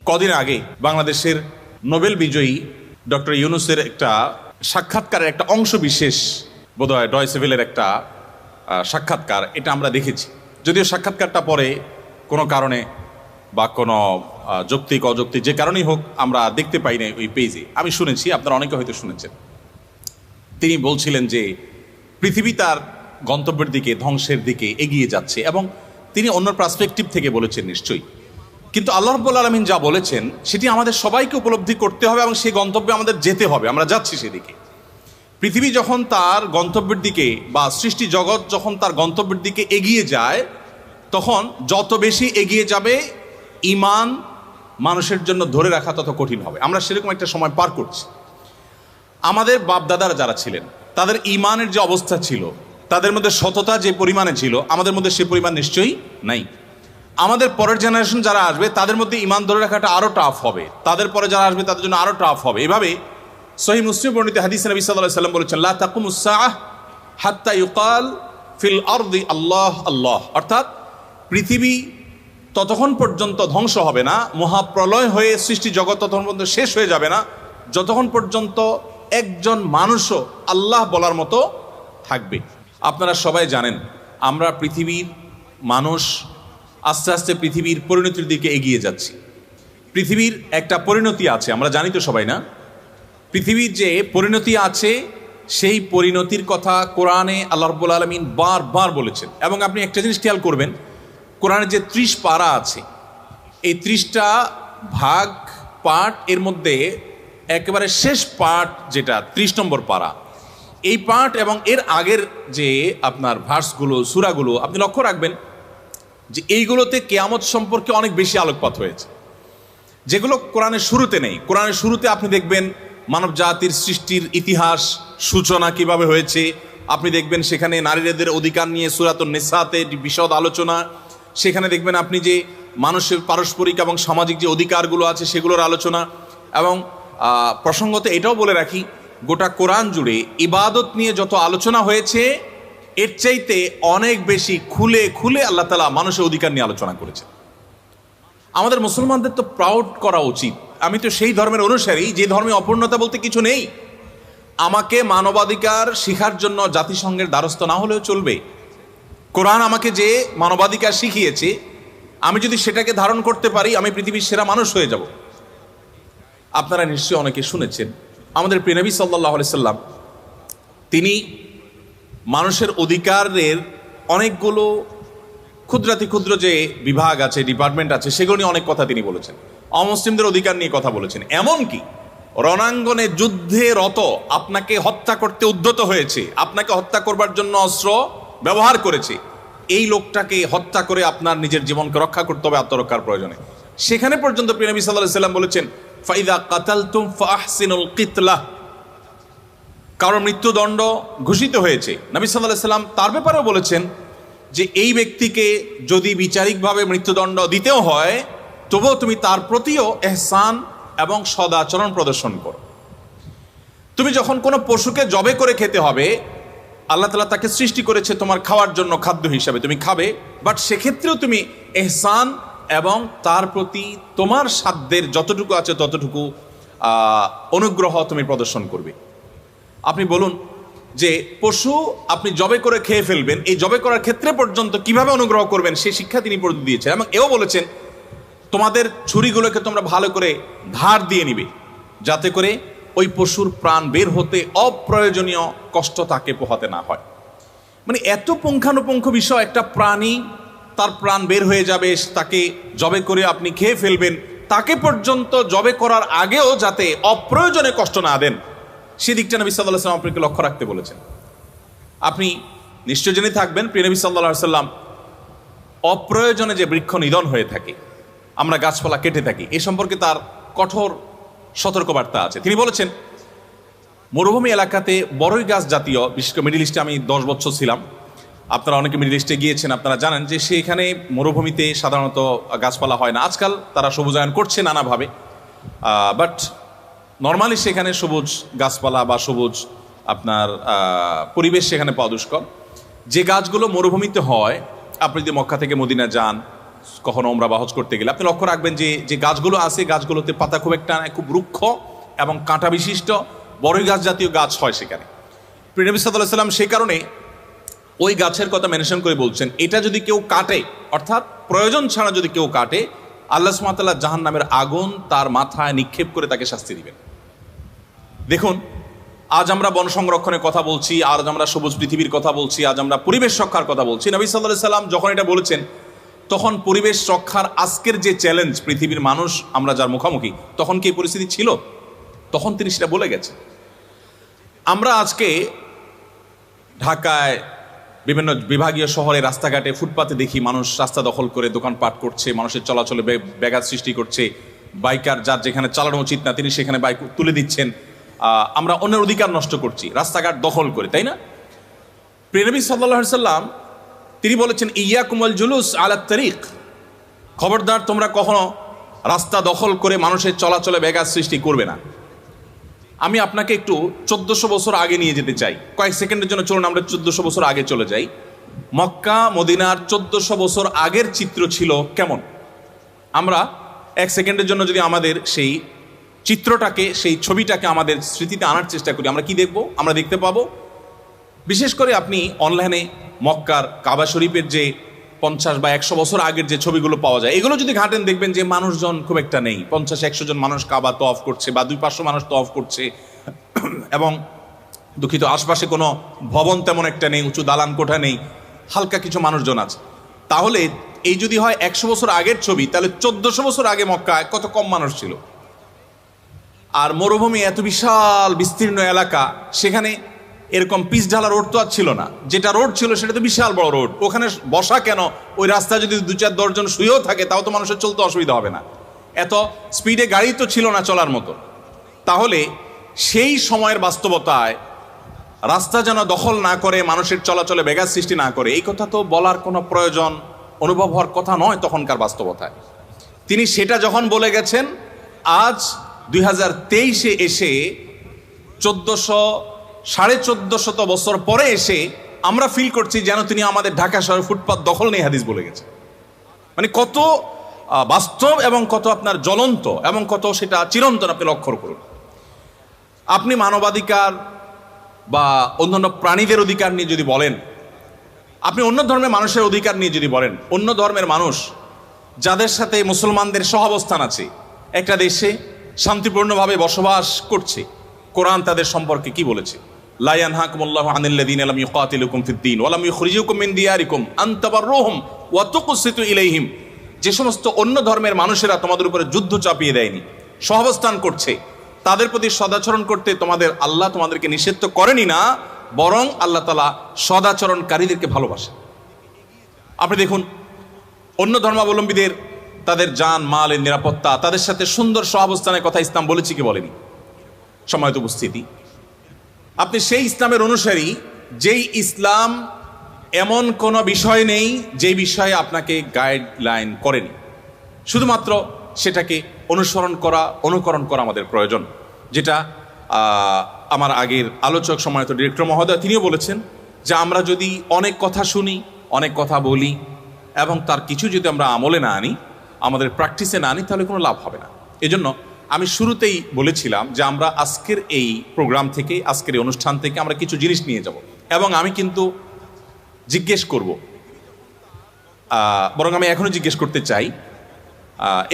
কদিন আগে বাংলাদেশের নোবেল বিজয়ী ডক্টর ইউনূসের একটা সাক্ষাৎকারের একটা অংশ বিশেষ বোধহয় ডয়েচে ভেলের একটা সাক্ষাৎকার, এটা আমরা দেখেছি। যদিও সাক্ষাৎকারটা পরে কোনো কারণে বা কোনো যৌক্তিক অযৌক্তিক যে কারণেই হোক আমরা দেখতে পাই না ওই পেজে। আমি শুনেছি, আপনারা অনেকে হয়তো শুনেছেন। তিনি বলছিলেন যে পৃথিবী তার গন্তব্যের দিকে, ধ্বংসের দিকে এগিয়ে যাচ্ছে, এবং তিনি অন্য পার্সপেক্টিভ থেকে বলেছেন নিশ্চয়ই। কিন্তু আল্লাহ রাব্বুল আলামিন যা বলেছেন সেটি আমাদের সবাইকে উপলব্ধি করতে হবে এবং সেই গন্তব্যে আমাদের যেতে হবে। আমরা যাচ্ছি সেদিকে। পৃথিবী যখন তার গন্তব্যের দিকে বা সৃষ্টি জগৎ যখন তার গন্তব্যের দিকে এগিয়ে যায়, তখন যত বেশি এগিয়ে যাবে ঈমান মানুষের জন্য ধরে রাখা তত কঠিন হবে। আমরা সেরকম একটা সময় পার করছি। আমাদের বাপদাদারা যারা ছিলেন তাদের ঈমানের যে অবস্থা ছিল, তাদের মধ্যে সততা যে পরিমাণে ছিল, আমাদের মধ্যে সে পরিমাণ নিশ্চয়ই নাই। আমাদের পরের জেনারেশন যারা আসবে তাদের মধ্যে ঈমান ধরে রাখাটা আরও টাফ হবে, তাদের পরে যারা আসবে তাদের জন্য আরও টাফ হবে। এভাবে সহিহ মুসলিম বর্ণিত হাদিসে নবী সাল্লাল্লাহু আলাইহি ওয়াসাল্লাম বলেছেন, লা তাকুমুস সাআহ হাত্তা ইউকাল ফিল আরদি আল্লাহ আল্লাহ। অর্থাৎ পৃথিবী ততক্ষণ পর্যন্ত ধ্বংস হবে না, মহাপ্রলয় হয়ে সৃষ্টি জগৎ ততক্ষণ পর্যন্ত শেষ হয়ে যাবে না, যতক্ষণ পর্যন্ত একজন মানুষও আল্লাহ বলার মতো থাকবে। আপনারা সবাই জানেন আমরা পৃথিবীর মানুষ আস্তে আস্তে পৃথিবীর পরিণতির দিকে এগিয়ে যাচ্ছি। পৃথিবীর একটা পরিণতি আছে, আমরা জানি তো সবাই না? পৃথিবীর যে পরিণতি আছে সেই পরিণতির কথা কোরআনে আল্লাহ রাব্বুল আলামিন বারবার বলেছেন। এবং আপনি একটা জিনিস খেয়াল করবেন, কোরআনের যে 30 পারা আছে, এই 30টা ভাগ পাঠ, এর মধ্যে একেবারে শেষ পাঠ যেটা 30 নম্বর পারা, এই পাঠ এবং এর আগের যে আপনার ভার্সগুলো, সূরাগুলো আপনি লক্ষ্য রাখবেন যে এইগুলোতে কিয়ামত সম্পর্কে অনেক বেশি আলোকপাত হয়েছে, যেগুলো কোরআনের শুরুতে নেই। কোরআনের শুরুতে আপনি দেখবেন মানব জাতির সৃষ্টির ইতিহাস, সূচনা কিভাবে হয়েছে। আপনি দেখবেন সেখানে নারীদের অধিকার নিয়ে সূরাতুন নিসাতে বিশদ আলোচনা। সেখানে দেখবেন আপনি যে মানুষের পারস্পরিক এবং সামাজিক যে অধিকারগুলো আছে সেগুলোর আলোচনা। এবং প্রসঙ্গত এটাও বলে রাখি, গোটা কোরআন জুড়ে ইবাদত নিয়ে যত আলোচনা হয়েছে এর চাইতে অনেক বেশি খুলে খুলে আল্লাহ তাআলা মানুষের অধিকার নিয়ে আলোচনা করেছেন। আমাদের মুসলমানদের তো প্রাউড করা উচিত, আমি তো সেই ধর্মের অনুসারী যে ধর্মে অপূর্ণতা বলতে কিছু নেই। আমাকে মানবাধিকার শিখার জন্য জাতিসংঘের দ্বারস্থ না হলেও চলবে। কোরআন আমাকে যে মানবাধিকার শিখিয়েছে, আমি যদি সেটাকে ধারণ করতে পারি আমি পৃথিবীর সেরা মানুষ হয়ে যাব। আপনারা নিশ্চয়ই অনেকে শুনেছেন আমাদের প্রিয় নবী সাল্লাল্লাহু আলাইহি সাল্লাম, তিনি মানুষের অধিকারের অনেকগুলো ক্ষুদ্রাতি ক্ষুদ্র যে বিভাগ আছে, ডিপার্টমেন্ট আছে, সেগুলো নিয়ে অনেক কথা তিনি বলেছেন। অমুসলিমদের অধিকার নিয়ে কথা বলেছেন। এমনকি রণাঙ্গনে যুদ্ধে রত আপনাকে হত্যা করতে উদ্যত হয়েছে, আপনাকে হত্যা করবার জন্য অস্ত্র ব্যবহার করেছে, এই লোকটাকে হত্যা করে আপনার নিজের জীবনকে রক্ষা করতে হবে আত্মরক্ষার প্রয়োজনে। সেখানে পর্যন্ত প্রিয় নবী সাল্লাল্লাহু আলাইহি সাল্লাম বলেছেন, ফাইদা কাতালতুম ফাহসিনুল কিতলাহ। কারণ মৃত্যুদণ্ড ঘোষিত হয়েছে, নবী সাল্লাল্লাহু আলাইহি সাল্লাম তার ব্যাপারেও বলেছেন যে এই ব্যক্তিকে যদি বিচারিকভাবে মৃত্যুদণ্ড দিতেও হয় তবুও তুমি তার প্রতিও ইহসান এবং সদাচরণ প্রদর্শন করো। তুমি যখন কোনো পশুকে জবে করে খেতে হবে, আল্লাহ তাআলা তাকে সৃষ্টি করেছে তোমার খাওয়ার জন্য খাদ্য হিসাবে, তুমি খাবে, বাট সেক্ষেত্রেও তুমি ইহসান এবং তার প্রতি তোমার সাধ্যের যতটুকু আছে ততটুকু অনুগ্রহ তুমি প্রদর্শন করবে। আপনি বলুন যে পশু আপনি জবে করে খেয়ে ফেলবেন, এই জবে করার ক্ষেত্রে পর্যন্ত কিভাবে অনুগ্রহ করবেন সেই শিক্ষা তিনি দিয়েছেন। এবং এও বলেছেন তোমাদের ছুরিগুলোকে তোমরা ভালো করে ধার দিয়ে নিবে, যাতে করে ওই পশুর প্রাণ বের হতে অপ্রয়োজনীয় কষ্ট তাকে পোহাতে না হয়। মানে এত পুঙ্খানুপুঙ্খ বিষয়, একটা প্রাণী তার প্রাণ বের হয়ে যাবে, তাকে জবে করে আপনি খেয়ে ফেলবেন, তাকে পর্যন্ত জবে করার আগেও যাতে অপ্রয়োজনে কষ্ট না দেন সেদিকটা নবী সাল্লাল্লাহু আলাইহি সাল্লাম আপনাকে লক্ষ্য রাখতে বলেছেন। আপনি নিশ্চয় জেনে থাকবেন প্রিয় নবী সাল্লাল্লাহু আলাইহি সাল্লাম অপ্রয়োজনে যে বৃক্ষ নিধন হয়ে থাকে, আমরা গাছপালা কেটে থাকি, এ সম্পর্কে তার কঠোর সতর্কবার্তা আছে। তিনি বলেছেন মরুভূমি এলাকাতে বড়ই গাছ জাতীয়, বিশেষ করে মিডল ইস্টে আমি 10 বছর ছিলাম, আপনারা অনেকে মিডল ইস্টে গিয়েছেন, আপনারা জানেন যে সেখানে মরুভূমিতে সাধারণত গাছপালা হয় না। আজকাল তারা সবুজায়ন করছে নানাভাবে, বাট নর্মালি সেখানে সবুজ গাছপালা বা সবুজ আপনার পরিবেশ সেখানে পাওয়া দুষ্কর। যে গাছগুলো মরুভূমিতে হয়, আপনি যদি মক্কা থেকে মদিনা যান, কখনো ওমরা বা হজ করতে গেলে আপনি লক্ষ্য রাখবেন যে যে গাছগুলো আছে গাছগুলোতে পাতা খুব একটা নাই, খুব রুক্ষ এবং কাঁটা বিশিষ্ট বড়ই গাছ জাতীয় গাছ হয় সেখানে। প্রিয় নবী সাল্লাল্লাহু আলাইহি ওয়াসাল্লাম সেই কারণে ওই গাছের কথা মেনশন করে বলছেন, এটা যদি কেউ কাটে, অর্থাৎ প্রয়োজন ছাড়া যদি কেউ কাটে, আল্লাহ সুবহানাহু ওয়া তাআলা জাহান্নামের আগুন তার মাথায় নিক্ষেপ করে তাকে শাস্তি দিবেন। দেখুন, আজ আমরা বন সংরক্ষণের কথা বলছি, আজ আমরা সবুজ পৃথিবীর কথা বলছি, আজ আমরা পরিবেশ রক্ষার কথা বলছি। নবী সাল্লাল্লাহু আলাইহি ওয়াসাল্লাম যখন এটা বলেছেন, তখন পরিবেশ রক্ষার আজকের যে চ্যালেঞ্জ পৃথিবীর মানুষ আমরা যার মুখোমুখি, তখন কি এই পরিস্থিতি ছিল? তখন তিনি সেটা বলে গেছেন। আমরা আজকে ঢাকায় বিভিন্ন বিভাগীয় শহরে রাস্তাঘাটে ফুটপাতে দেখি মানুষ রাস্তা দখল করে দোকানপাট করছে, মানুষের চলাচলে ব্যাঘাত সৃষ্টি করছে, বাইকার যার যেখানে চালানো উচিত না তিনি সেখানে বাইক তুলে দিচ্ছেন। আমরা অন্যের অধিকার নষ্ট করছি রাস্তাঘাট দখল করে, তাই না? প্রিয় নবী সাল্লাল্লাহু আলাইহি ওয়াসাল্লাম তিনি বলেছেন, ইয়াকুম ওয়াল জুলুস আলা তারিক, খবরদার তোমরা কখনো রাস্তা দখল করে মানুষের চলাচলে ব্যাঘাত সৃষ্টি করবে না। আমি আপনাকে একটু 1400 বছর আগে নিয়ে যেতে চাই, কয়েক সেকেন্ডের জন্য চলুন আমরা 1400 বছর আগে চলে যাই। মক্কা মদিনার 1400 বছর আগের চিত্র ছিল কেমন? আমরা এক সেকেন্ডের জন্য যদি আমাদের সেই চিত্রটাকে, সেই ছবিটাকে আমাদের স্মৃতিতে আনার চেষ্টা করি, আমরা কি দেখব? আমরা দেখতে পাবো, বিশেষ করে আপনি অনলাইনে মক্কার কাবা শরীফের যে 50 বা 100 বছর আগের যে ছবিগুলো পাওয়া যায়, এগুলো যদি ঘাটেন দেখবেন যে মানুষজন খুব একটা নেই। 50-100 জন মানুষ কাবা তওয়াফ করছে বা 200-500 মানুষ তওয়াফ করছে, এবং দুঃখিত আশপাশে কোনো ভবন তেমন একটা নেই, উঁচু দালান কোঠা নেই, হালকা কিছু মানুষজন আছে। তাহলে এই যদি হয় 100 বছর আগের ছবি, তাহলে 1400 বছর আগে মক্কায় কত কম মানুষ ছিল। আর মরুভূমি এত বিশাল বিস্তীর্ণ এলাকা, সেখানে এরকম পিচ ঢালা রোড তো আর ছিল না। যেটা রোড ছিল সেটা তো বিশাল বড় রোড, ওখানে বসা কেন? ওই রাস্তায় যদি 2-4-10 জন শুয়েও থাকে তাও তো মানুষের চলতে অসুবিধা হবে না। এত স্পিডে গাড়ি তো ছিল না চলার মতো। তাহলে সেই সময়ের বাস্তবতায় রাস্তা যেন দখল না করে, মানুষের চলাচলে ব্যাঘাত সৃষ্টি না করে, এই কথা তো বলার কোনো প্রয়োজন অনুভব হওয়ার কথা নয় তখনকার বাস্তবতায়। তিনি সেটা যখন বলে গেছেন, আজ 2023-এ এসে 1400-1450 বছর পরে এসে আমরা ফিল করছি যেন তিনি আমাদের ঢাকা শহরের ফুটপাত দখল নিয়ে হাদিস বলে গেছে। মানে কত বাস্তব এবং কত আপনার জ্বলন্ত এবং কত সেটা চিরন্তন আপনি লক্ষ্য করুন। আপনি মানবাধিকার বা অন্যান্য প্রাণীদের অধিকার নিয়ে যদি বলেন, আপনি অন্য ধর্মের মানুষের অধিকার নিয়ে যদি বলেন, অন্য ধর্মের মানুষ যাদের সাথে মুসলমানদের সহাবস্থান আছে, একটা দেশে শান্তিপূর্ণভাবে বসবাস করছে, কোরআন তাদের সম্পর্কে কি বলেছে? লা ইয়ানহাকুমুল্লাহু আনিল্লাযীনা লাম ইউকাতিলুকুম ফিদ-দীন ওয়া লাম ইখরিজুকুম মিন দিয়ারিকুম আন তাবাররুহুম ওয়া তুকসিতু ইলাইহিম। যে সমস্ত অন্য ধর্মের মানুষেরা তোমাদের উপরে যুদ্ধ চাপিয়ে দেয়নি, সহাবস্থান করছে, তাদের প্রতি সদাচরণ করতে তোমাদের আল্লাহ তোমাদেরকে নিষেধ করেনি না, বরং আল্লাহ তাআলা সদাচরণকারীদেরকে ভালোবাসে। আপনি দেখুন, অন্য ধর্মাবলম্বীদের তাদের জান মালের নিরাপত্তা, তাদের সাথে সুন্দর সহাবস্থানের কথা ইসলাম বলেছে কি বলেনি? সম্মানিত উপস্থিতি, আপনি সেই ইসলামের অনুসারী, যেই ইসলাম এমন কোনো বিষয় নেই যেই বিষয়ে আপনাকে গাইডলাইন করেনি, শুধুমাত্র সেটাকে অনুকরণ করা আমাদের প্রয়োজন। যেটা আমার আগের আলোচক সম্মানিত ডিরেক্টর মহোদয় তিনিও বলেছেন যে আমরা যদি অনেক কথা শুনি, অনেক কথা বলি এবং তার কিছু যদি আমরা আমলে না আনি, আমাদের প্র্যাকটিসে না আনি, তাহলে কোনো লাভ হবে না। এজন্য আমি শুরুতেই বলেছিলাম যে আমরা আজকের এই প্রোগ্রাম থেকে, আজকের এই অনুষ্ঠান থেকে আমরা কিছু জিনিস নিয়ে যাব, এবং আমি কিন্তু জিজ্ঞেস করব, বরং আমি এখনও জিজ্ঞেস করতে চাই,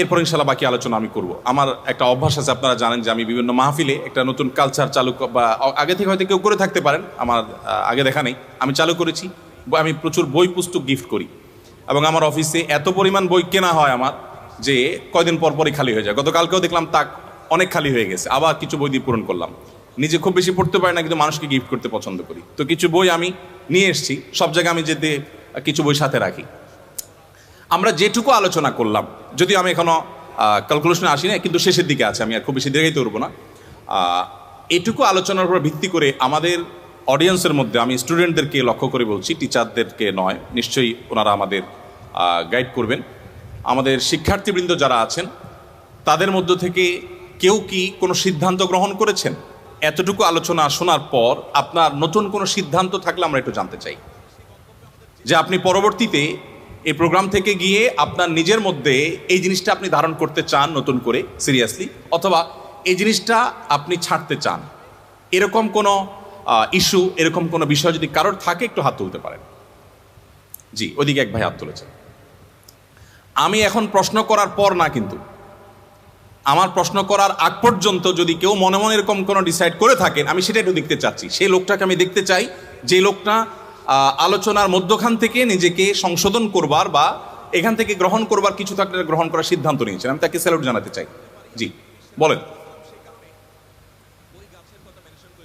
এরপর ইনশাল্লাহ বাকি আলোচনা আমি করব। আমার একটা অভ্যাস আছে, আপনারা জানেন যে আমি বিভিন্ন মাহফিলে একটা নতুন কালচার চালু, বা আগে থেকে হয়তো কেউ করে থাকতে পারেন, আমার আগে দেখা নেই, আমি চালু করেছি। আমি প্রচুর বই পুস্তক গিফট করি, এবং আমার অফিসে এত পরিমাণ বই কেনা হয় আমার, যে কয়দিন পর পরই খালি হয়ে যায়। গতকালকেও দেখলাম তাক অনেক খালি হয়ে গেছে, আবার কিছু বই দিয়ে পূরণ করলাম। নিজে খুব বেশি পড়তে পারি না, কিন্তু মানুষকে গিফট করতে পছন্দ করি, তো কিছু বই আমি নিয়ে এসেছি। সব জায়গায় আমি যেতে কিছু বই সাথে রাখি। আমরা যেটুকু আলোচনা করলাম, যদিও আমি এখনো ক্যালকুলেশনে আসি না, কিন্তু শেষের দিকে আছে, আমি আর খুব বেশি দীর্ঘায়িত করবো না। এটুকু আলোচনার উপর ভিত্তি করে আমাদের অডিয়েন্সের মধ্যে, আমি স্টুডেন্টদেরকে লক্ষ্য করে বলছি, টিচারদেরকে নয়, নিশ্চয়ই ওনারা আমাদের গাইড করবেন। আমাদের শিক্ষার্থীবৃন্দ যারা আছেন, তাদের মধ্য থেকে কেউ কি কোনো সিদ্ধান্ত গ্রহণ করেছেন? এতটুকু আলোচনা শোনার পর আপনার নতুন কোনো সিদ্ধান্ত থাকলে আমরা একটু জানতে চাই, যে আপনি পরবর্তীতে এই প্রোগ্রাম থেকে গিয়ে আপনার নিজের মধ্যে এই জিনিসটা আপনি ধারণ করতে চান নতুন করে সিরিয়াসলি, অথবা এই জিনিসটা আপনি ছাড়তে চান, এরকম কোনো ইস্যু, এরকম কোনো বিষয় যদি কারোর থাকে একটু হাত তুলতে পারেন। জি, ওদিকে এক ভাই হাত তুলেছেন। আমি এখন প্রশ্ন করার পর না, কিন্তু আমার প্রশ্ন করার আগ পর্যন্ত যদি কেউ মনে মনে এরকম কোনো ডিসাইড করে থাকেন, আমি সেটা একটু দেখতে চাচ্ছি। সেই লোকটাকে আমি দেখতে চাই যে লোকটা আলোচনার মধ্যখান থেকে নিজেকে সংশোধন করবার বা এখান থেকে গ্রহণ করবার কিছু থাকলে গ্রহণ করার সিদ্ধান্ত নিয়েছেন। আমি তাকে স্যালুট জানাতে চাই। জি বলেন।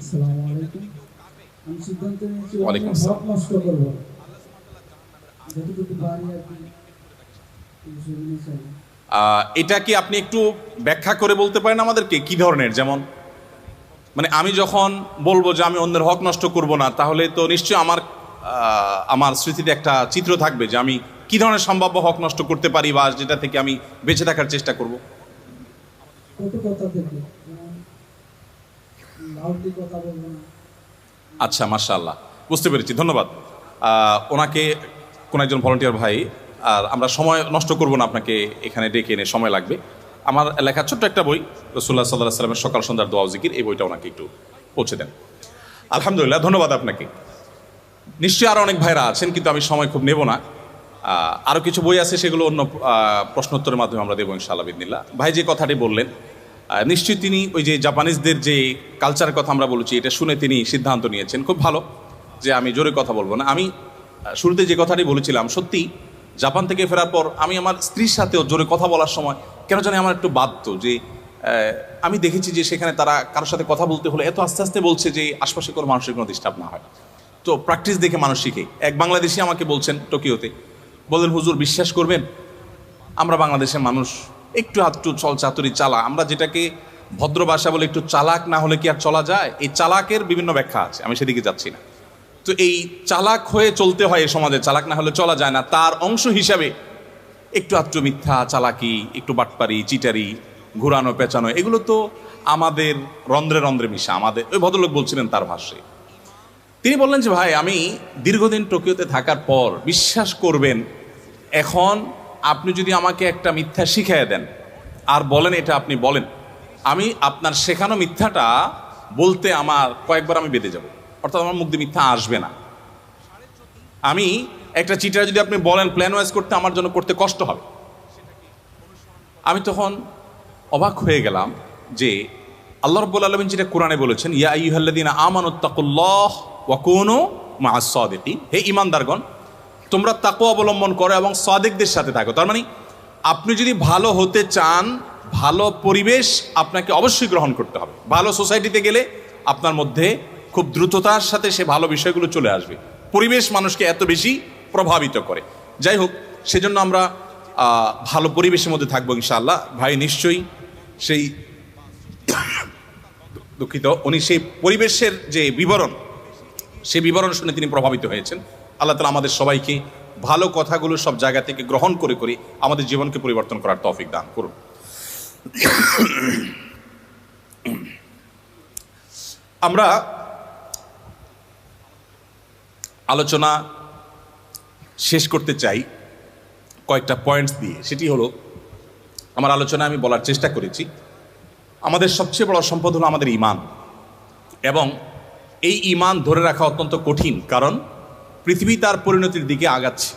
আসসালামু আলাইকুম। আমি সিদ্ধান্ত নিয়েছি ওয়ালাইকুম হক আসসালাম। নষ্ট করব না। যতটুকু পারি আর কি বুঝিয়ে চাই। এটা কি আপনি একটু ব্যাখ্যা করে বলতে পারেন আমাদেরকে কি ধরনের? যেমন মানে আমি যখন বলবো যে আমি অন্যের হক নষ্ট করব না, তাহলে তো নিশ্চয়ই আমার স্মৃতিতে একটা চিত্র থাকবে যে আমি কি ধরনের সম্ভাব্য হক নষ্ট করতে পারি বা যেটা থেকে আমি বেঁচে থাকার চেষ্টা করব। কত কথা থেকে যেমন লাউডলি কথা বলবো না। আচ্ছা, মাশাআল্লাহ, বুঝতে পেরেছি, ধন্যবাদ। ওনাকে কোন একজন ভলান্টিয়ার ভাই, আর আমরা সময় নষ্ট করব না, আপনাকে এখানে ডেকে এনে সময় লাগবে। আমার লেখা ছোট্ট একটা বই, রাসূলুল্লাহ সাল্লাল্লাহু আলাইহি ওয়াসাল্লামের সকাল সন্ধ্যার দোয়া ও জিকির, এই বইটা ওনাকে একটু পৌঁছে দেন। আলহামদুলিল্লাহ, ধন্যবাদ আপনাকে। নিশ্চয়ই আরও অনেক ভাইরা আছেন, কিন্তু আমি সময় খুব নেব না। আরও কিছু বই আছে, সেগুলো অন্য প্রশ্নোত্তরের মাধ্যমে আমরা দেবো ইনশাআল্লাহ বিদিনিল্লাহ। ভাই যে কথাটি বললেন, নিশ্চয়ই তিনি ওই যে জাপানিজদের যে কালচারের কথা আমরা বলেছি, এটা শুনে তিনি সিদ্ধান্ত নিয়েছেন। খুব ভালো যে আমি জোরে কথা বলবো না। আমি শুরুতে যে কথাটি বলেছিলাম, সত্যি জাপান থেকে ফেরার পর আমি আমার স্ত্রীর সাথেও জোরে কথা বলার সময় কেন জানি আমার একটু বাধ্য, যে আমি দেখেছি যে সেখানে তারা কারোর সাথে কথা বলতে হলে এত আস্তে আস্তে বলছে যে আশপাশে কোনো মানুষের কোনো ডিস্টার্ব না হয়। তো প্র্যাকটিস দেখে মানুষ শিখে। এক বাংলাদেশি আমাকে বলছেন টোকিওতে, বললেন হুজুর বিশ্বাস করবেন, আমরা বাংলাদেশের মানুষ একটু আধটু চল চাতুরি চালা, আমরা যেটাকে ভদ্র ভাষা বলে একটু চালাক না হলে কি আর চলা যায়? এই চালাকের বিভিন্ন ব্যাখ্যা আছে, আমি সেদিকে যাচ্ছি না। তো এই চালাক হয়ে চলতে হয় এই সমাজে, চালাক না হলে চলা যায় না। তার অংশ হিসাবে একটু আধটু মিথ্যা, চালাকি, একটু বাটপারি, চিটারি, ঘুরানো পেঁচানো, এগুলো তো আমাদের রন্ধ্রে রন্ধ্রে মিশা। আমাদের ওই ভদ্রলোক বলছিলেন তার ভাষ্যে। তিনি বললেন যে ভাই, আমি দীর্ঘদিন টোকিওতে থাকার পর বিশ্বাস করবেন, এখন আপনি যদি আমাকে একটা মিথ্যা শিখিয়ে দেন আর বলেন এটা আপনি বলেন, আমি আপনার শেখানো মিথ্যাটা বলতে আমার কয়েকবার আমি বেঁধে যাব, অর্থাৎ আমার মুখ দিয়ে মিথ্যা আসবে না। আমি একটা চিটার যদি আপনি বলেন প্ল্যান ওয়াইজ করতে, আমার জন্য করতে কষ্ট হবে। আমি তখন অবাক হয়ে গেলাম যে আল্লাহ রাব্বুল আলামিন যেটা কোরআনে বলেছেন, ইয়া আইয়ুহাল্লাযীনা আমানুত্তাকুল্লাহ ওয়া কুনু মাআস সাদিকিন, হে ঈমানদারগণ তোমরা তাকওয়া অবলম্বন করো এবং সাদিকদের সাথে থাকো। তার মানে আপনি যদি ভালো হতে চান, ভালো পরিবেশ আপনাকে অবশ্যই গ্রহণ করতে হবে। ভালো সোসাইটিতে গেলে আপনার মধ্যে খুব দ্রুততার সাথে সে ভালো বিষয়গুলো চলে আসবে। পরিবেশ মানুষকে এত বেশি প্রভাবিত করে। যাই হোক, সেজন্য আমরা ভালো পরিবেশের মধ্যে থাকবো ইনশাআল্লাহ। ভাই নিশ্চয়ই সেই দুঃখিত, উনি সেই পরিবেশের যে বিবরণ, সেই বিবরণ শুনে তিনি প্রভাবিত হয়েছেন। আল্লাহ তাআলা আমাদের সবাইকে ভালো কথাগুলো সব জায়গা থেকে গ্রহণ করে করে আমাদের জীবনকে পরিবর্তন করার তৌফিক দান করুন। আমরা আলোচনা শেষ করতে চাই কয়েকটা পয়েন্টস দিয়ে। সেটি হলো, আমার আলোচনায় আমি বলার চেষ্টা করেছি আমাদের সবচেয়ে বড় সম্পদ হলো আমাদের ঈমান, এবং এই ঈমান ধরে রাখা অত্যন্ত কঠিন, কারণ পৃথিবী তার পরিণতির দিকে আগাচ্ছে,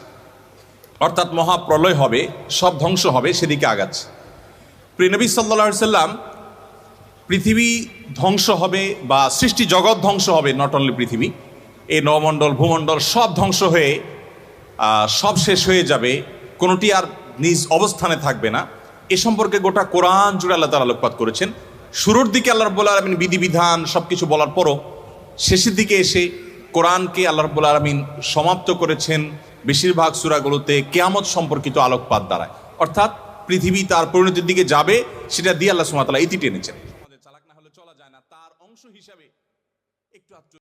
অর্থাৎ মহাপ্রলয় হবে, সব ধ্বংস হবে, সেদিকে আগাচ্ছে। প্রিয় নবী সাল্লাল্লাহু আলাইহি সাল্লাম, পৃথিবী ধ্বংস হবে বা সৃষ্টি জগৎ ধ্বংস হবে, নট অনলি পৃথিবী, এই নবমণ্ডল ভূমণ্ডল সব ধ্বংস হয়ে সব শেষ হয়ে যাবে, কোনোটি আর নিজ অবস্থানে থাকবে না, এ সম্পর্কে গোটা কোরআন জুড়ে আল্লাহ তাআলা আলোকপাত করেছেন। শুরুর দিকে আল্লাহ রাব্বুল আলামিন বিধিবিধান সব কিছু বলার পরও শেষের দিকে এসে কোরআনকে আল্লাহ রাব্বুল আলামিন সমাপ্ত করেছেন বেশিরভাগ সূরাগুলোতে কিয়ামত সম্পর্কিত আলোকপাত দ্বারায়, অর্থাৎ পৃথিবী তার পরিণতির দিকে যাবে, সেটা দিয়ে আল্লাহ সুবহানাহু ওয়া তাআলা ইতি টেনেছেন। চালাক না হলে চলা যায় না, তার অংশ হিসাবে